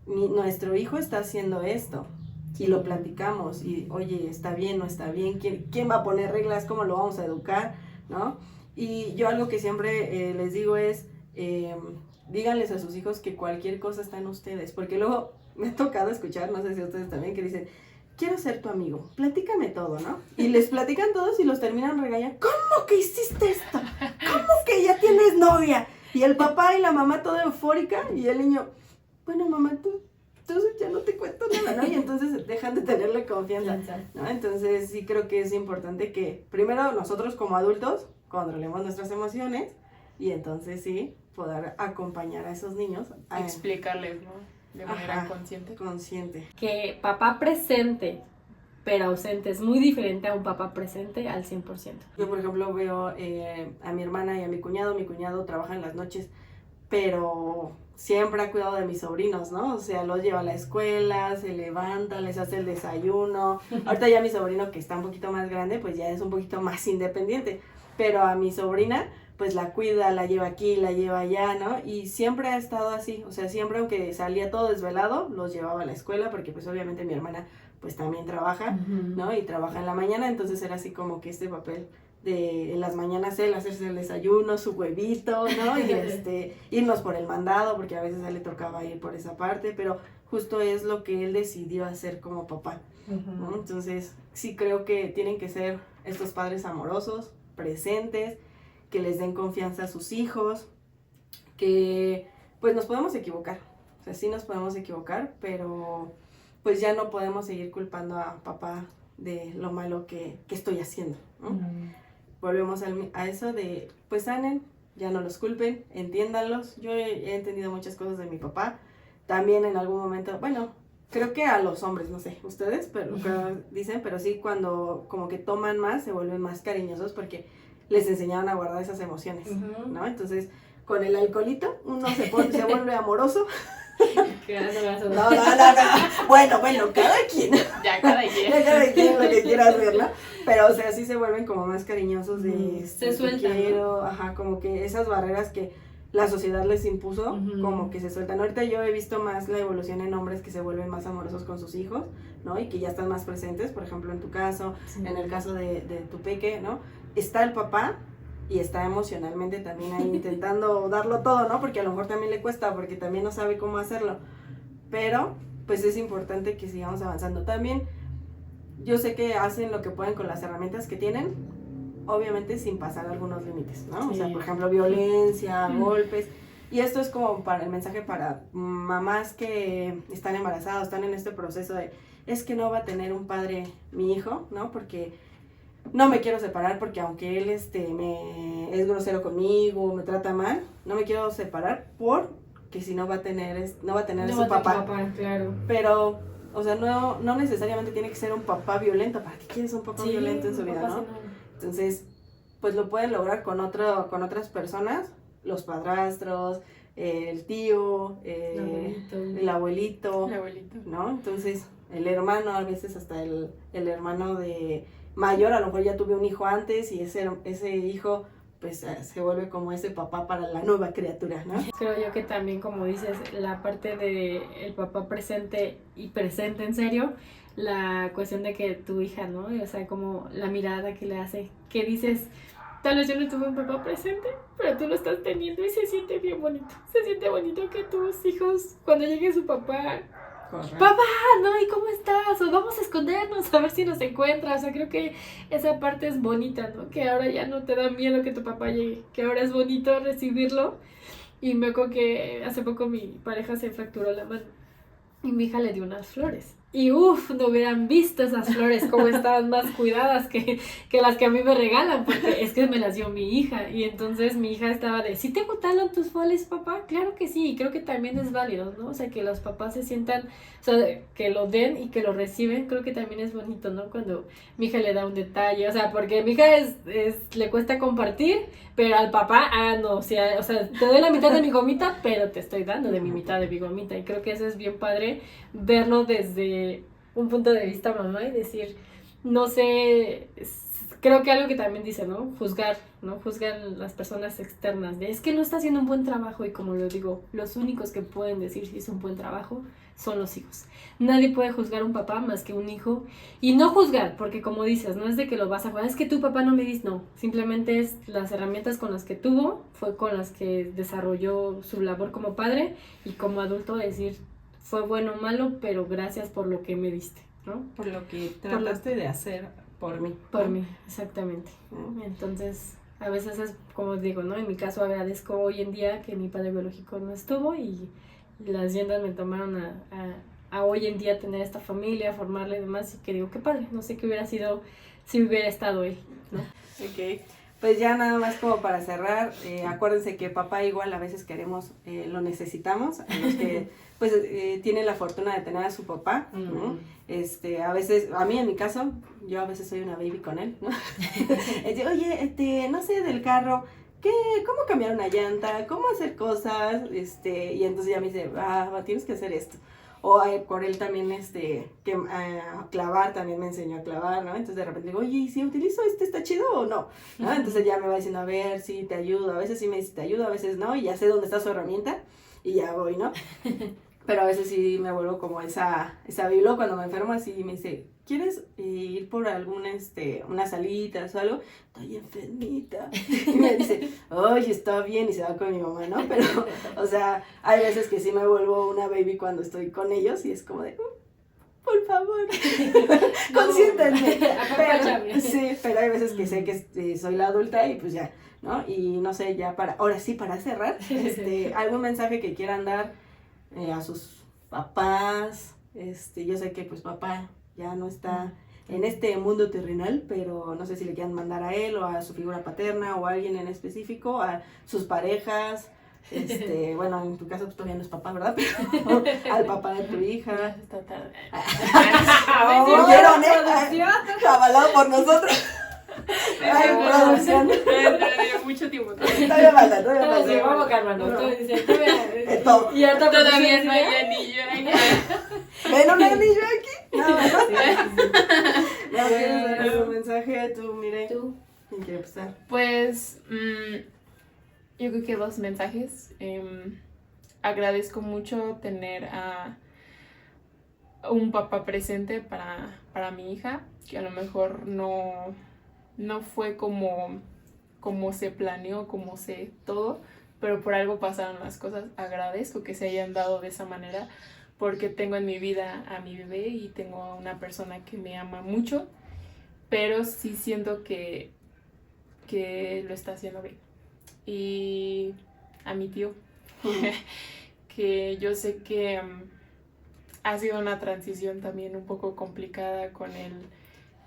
nuestro hijo está haciendo esto, y lo platicamos, y oye, ¿está bien, no está bien? ¿Quién va a poner reglas? ¿Cómo lo vamos a educar? ¿No? Y yo algo que siempre les digo es, díganles a sus hijos que cualquier cosa está en ustedes, porque luego me ha tocado escuchar, no sé si ustedes también, que dicen, quiero ser tu amigo, platícame todo, ¿no? Y les platican todos y los terminan regañando, ¿cómo que hiciste esto? ¿Cómo que ya tienes novia? Y el papá y la mamá toda eufórica, y el niño, bueno, mamá, entonces ya no te cuento nada, ¿no? Y entonces dejan de tenerle confianza, ¿no? Entonces sí creo que es importante que primero nosotros como adultos controlemos nuestras emociones y entonces sí poder acompañar a esos niños a Explicarles, ¿no? De manera Ajá. consciente. consciente. Que papá presente, pero ausente, es muy diferente a un papá presente al 100%. Yo, por ejemplo, veo a mi hermana y a mi cuñado. Mi cuñado trabaja en las noches, pero siempre ha cuidado de mis sobrinos, ¿no? O sea, los lleva a la escuela, se levanta, les hace el desayuno. Ahorita ya mi sobrino, que está un poquito más grande, pues ya es un poquito más independiente. Pero a mi sobrina, pues la cuida, la lleva aquí, la lleva allá, ¿no? Y siempre ha estado así. O sea, siempre, aunque salía todo desvelado, los llevaba a la escuela, porque pues obviamente mi hermana pues también trabaja, ¿no? Y trabaja en la mañana, entonces era así como que este papel de en las mañanas él hacerse el desayuno, su huevito, ¿no? Y irnos por el mandado, porque a veces a él le tocaba ir por esa parte, pero justo es lo que él decidió hacer como papá, ¿no? Entonces sí creo que tienen que ser estos padres amorosos, presentes, que les den confianza a sus hijos, que pues nos podemos equivocar, o sea, sí nos podemos equivocar, pero pues ya no podemos seguir culpando a papá de lo malo que estoy haciendo, ¿no? Volvemos a eso de, pues sanen, ya no los culpen, entiéndanlos. Yo he entendido muchas cosas de mi papá, también en algún momento, bueno, creo que a los hombres, no sé, ustedes, pero dicen, pero sí cuando como que toman más, se vuelven más cariñosos porque les enseñaron a guardar esas emociones, ¿no? Entonces, con el alcoholito, uno se vuelve amoroso. No. Bueno, cada quien. Ya cada quien. Ya cada quien lo que quiera hacer, ¿no? Pero, o sea, sí se vuelven como más cariñosos de... Se sueltan, te quiero, ajá, como que esas barreras que la sociedad les impuso, como que se sueltan. Ahorita yo he visto más la evolución en hombres que se vuelven más amorosos con sus hijos, ¿no? Y que ya están más presentes, por ejemplo, en tu caso, en el caso de tu peque, ¿no? Está el papá y está emocionalmente también ahí intentando darlo todo, ¿no? Porque a lo mejor también le cuesta, porque también no sabe cómo hacerlo. Pero, pues es importante que sigamos avanzando. También, yo sé que hacen lo que pueden con las herramientas que tienen, obviamente sin pasar algunos límites, ¿no? O sea, Sí. por ejemplo, violencia, golpes. Y esto es como para el mensaje para mamás que están embarazadas, están en este proceso de, es que no va a tener un padre mi hijo, ¿no? Porque no me quiero separar, porque aunque él es grosero conmigo, me trata mal, no me quiero separar porque si no va a tener, no va a tener No su va a tener papá. claro. Pero, o sea, no necesariamente tiene que ser un papá violento. ¿Para qué quieres un papá violento en su vida, no? Entonces, pues lo pueden lograr con otras personas, los padrastros, el tío, el abuelito, ¿no? Entonces, el hermano, a veces hasta el hermano de mayor, a lo mejor ya tuve un hijo antes y ese hijo pues se vuelve como ese papá para la nueva criatura, ¿no? Creo yo que también, como dices, la parte de el papá presente y presente en serio, la cuestión de que tu hija, ¿no? O sea, como la mirada que le hace, que dices, tal vez yo no tuve un papá presente, pero tú lo estás teniendo y se siente bien bonito. Se siente bonito que tus hijos, cuando llegue su papá, Correcto. papá, ¿no? ¿Y cómo estás? O vamos a escondernos a ver si nos encuentra. O sea, creo que esa parte es bonita, ¿no? Que ahora ya no te da miedo que tu papá llegue, que ahora es bonito recibirlo. Y me acuerdo que hace poco mi pareja se fracturó la mano y mi hija le dio unas flores. Y uff, no hubieran visto esas flores como estaban más cuidadas que las que a mí me regalan, porque es que me las dio mi hija. Y entonces mi hija estaba de, ¿sí te gustaron tus flores, papá? Claro que sí, y creo que también es válido, ¿no? O sea, que los papás se sientan, o sea, que lo den y que lo reciben, creo que también es bonito, ¿no? Cuando mi hija le da un detalle, o sea, porque mi hija le cuesta compartir, pero al papá, no, o sea, te doy la mitad de mi gomita, pero te estoy dando de mi mitad de mi gomita. Y creo que eso es bien padre, verlo desde un punto de vista mamá y decir, no sé, creo que algo que también dice, ¿no? Juzgar, ¿no? Juzgan las personas externas, de es que no está haciendo un buen trabajo, y como lo digo, los únicos que pueden decir si es un buen trabajo son los hijos. Nadie puede juzgar a un papá más que un hijo, y no juzgar, porque como dices, no es de que lo vas a jugar, es que tu papá no me dice, no, simplemente es las herramientas con las que tuvo, fue con las que desarrolló su labor como padre, y como adulto decir, fue bueno o malo, pero gracias por lo que me diste, ¿no? Por lo que trataste de hacer por mí. Por mí, exactamente. Entonces, a veces es como digo, ¿no? En mi caso agradezco hoy en día que mi padre biológico no estuvo y las riendas me tomaron a hoy en día tener esta familia, formarla y demás, y que digo, qué padre, no sé qué hubiera sido si hubiera estado él, ¿no? Ok, pues ya nada más como para cerrar, acuérdense que papá igual a veces queremos, lo necesitamos, a los que pues tienen la fortuna de tener a su papá, ¿no? A veces, a mí en mi caso, yo a veces soy una baby con él, ¿no? Oye, no sé del carro, ¿cómo cambiar una llanta? ¿Cómo hacer cosas? Y entonces ya me dice, tienes que hacer esto. O por él también, clavar, también me enseñó a clavar, ¿no? Entonces de repente digo, oye, ¿y si utilizo está chido o no? ¿No? Entonces ya me va diciendo, a ver, sí, te ayudo. A veces sí me dice, te ayudo, a veces no, y ya sé dónde está su herramienta y ya voy, ¿no? Pero a veces sí me vuelvo como esa biblo cuando me enfermo, así me dice, ¿quieres ir por unas salitas o algo? Estoy enfermita. Y me dice, oye, está bien, y se va con mi mamá, ¿no? Pero, o sea, hay veces que sí me vuelvo una baby cuando estoy con ellos y es como de, por favor, consiéntenme. Pero hay veces que sé que soy la adulta y pues ya, ¿no? Y no sé, ya ahora sí, para cerrar, algún mensaje que quieran dar a sus papás, yo sé que pues papá ya no está en este mundo terrenal, pero no sé si le quieran mandar a él o a su figura paterna o a alguien en específico, a sus parejas, bueno, en tu caso pues todavía no es papá, ¿verdad? Pero al papá de tu hija. Está tarde. ¿Vieron, avalado por nosotros? Ay, producción. Mucho tiempo. Todavía falta. Sí, vamos calmando. No. Todo. Y ahorita Todavía no hay anillo. ¿Ven un anillo aquí? No, no quieres dar un mensaje, tú, Mireille. Tú. ¿Quién quiere empezar? Pues yo creo que 2 mensajes. Agradezco mucho tener a un papá presente para mi hija, que a lo mejor no fue como se planeó, como se todo, pero por algo pasaron las cosas. Agradezco que se hayan dado de esa manera, porque tengo en mi vida a mi bebé y tengo a una persona que me ama mucho, pero sí siento que que lo está haciendo bien. Y a mi tío, que yo sé que ha sido una transición también un poco complicada con el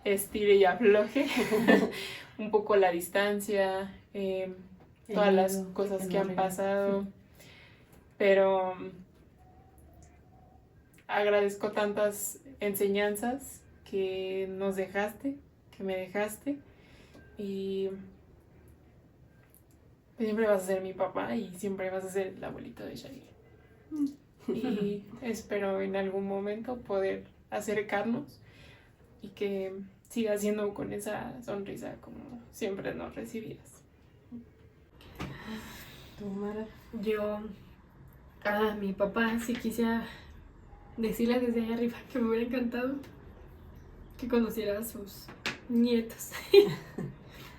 estire y afloje, un poco la distancia, todas las cosas que han pasado, pero agradezco tantas enseñanzas que nos dejaste, que me dejaste, y siempre vas a ser mi papá y siempre vas a ser el abuelito de Shail. Y espero en algún momento poder acercarnos y que sigas siendo con esa sonrisa como siempre nos recibías. ¿Tú, Mara? Yo a mi papá sí quisiera decirle desde allá arriba que me hubiera encantado que conociera a sus nietos.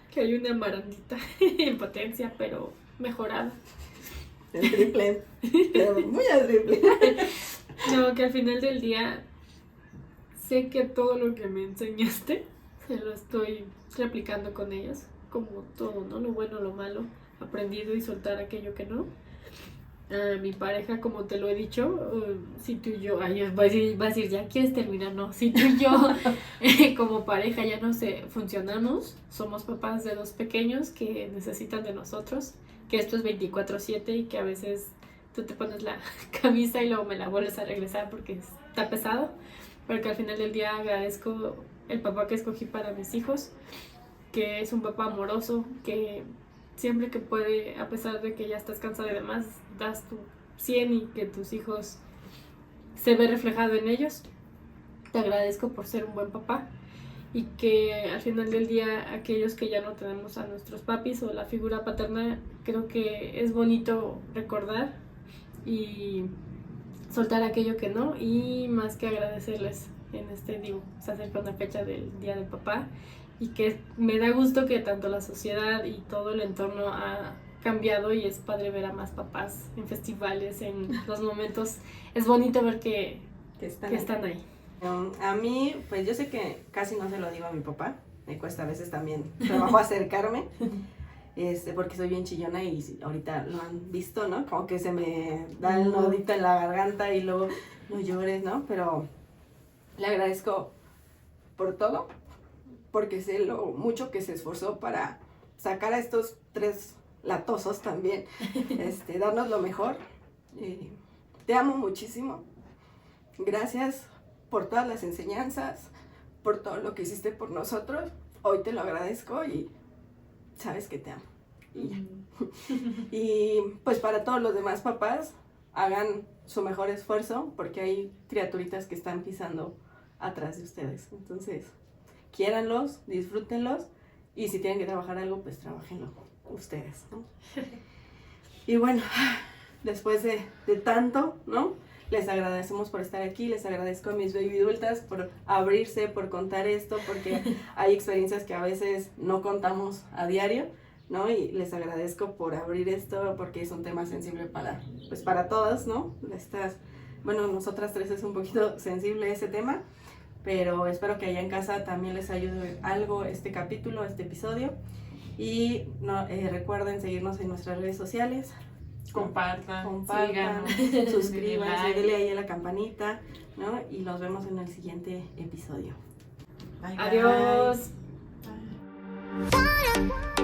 Que hay una marandita en potencia, pero mejorada. El triple, pero muy al triple. No, que al final del día sé que todo lo que me enseñaste se lo estoy replicando con ellos, como todo, ¿no? Lo bueno, lo malo, aprendido y soltar aquello que no. A mi pareja, como te lo he dicho, si tú y yo, ay, va a decir, ya quieres terminar, no, si tú y yo como pareja ya no sé, funcionamos, somos papás de 2 pequeños que necesitan de nosotros, que esto es 24/7 y que a veces tú te pones la camisa y luego me la vuelves a regresar porque está pesado, pero que al final del día agradezco el papá que escogí para mis hijos, que es un papá amoroso, que siempre que puede, a pesar de que ya estás cansada y demás, das tu 100 y que tus hijos se ve reflejado en ellos. Te agradezco por ser un buen papá y que al final del día aquellos que ya no tenemos a nuestros papis o la figura paterna, creo que es bonito recordar y soltar aquello que no, y más que agradecerles en se acerca una fecha del Día del Papá y que me da gusto que tanto la sociedad y todo el entorno ha cambiado y es padre ver a más papás en festivales, en los momentos. Es bonito ver que están ahí. A mí, pues yo sé que casi no se lo digo a mi papá, me cuesta a veces también trabajo acercarme, porque soy bien chillona y ahorita lo han visto, ¿no? Como que se me da el nodito en la garganta y luego no llores, ¿no? Pero le agradezco por todo, porque sé lo mucho que se esforzó para sacar a estos 3 latosos también, darnos lo mejor. Te amo muchísimo. Gracias por todas las enseñanzas, por todo lo que hiciste por nosotros. Hoy te lo agradezco y sabes que te amo. Y ya. Y pues para todos los demás papás, hagan su mejor esfuerzo porque hay criaturitas que están pisando atrás de ustedes. Entonces, quiéranlos, disfrútenlos y si tienen que trabajar algo, pues trabajenlo ustedes, ¿no? Y bueno, después de tanto, ¿no? Les agradecemos por estar aquí, les agradezco a mis baby adultas por abrirse, por contar esto, porque hay experiencias que a veces no contamos a diario, ¿no? Y les agradezco por abrir esto, porque es un tema sensible para todas, ¿no? Bueno, nosotras 3 es un poquito sensible ese tema, pero espero que allá en casa también les ayude algo este capítulo, este episodio. Y recuerden seguirnos en nuestras redes sociales. Compartan, Síganos, síganos, suscríbanse, denle ahí a la campanita, ¿no? Y nos vemos en el siguiente episodio. Bye, bye. Adiós. Bye.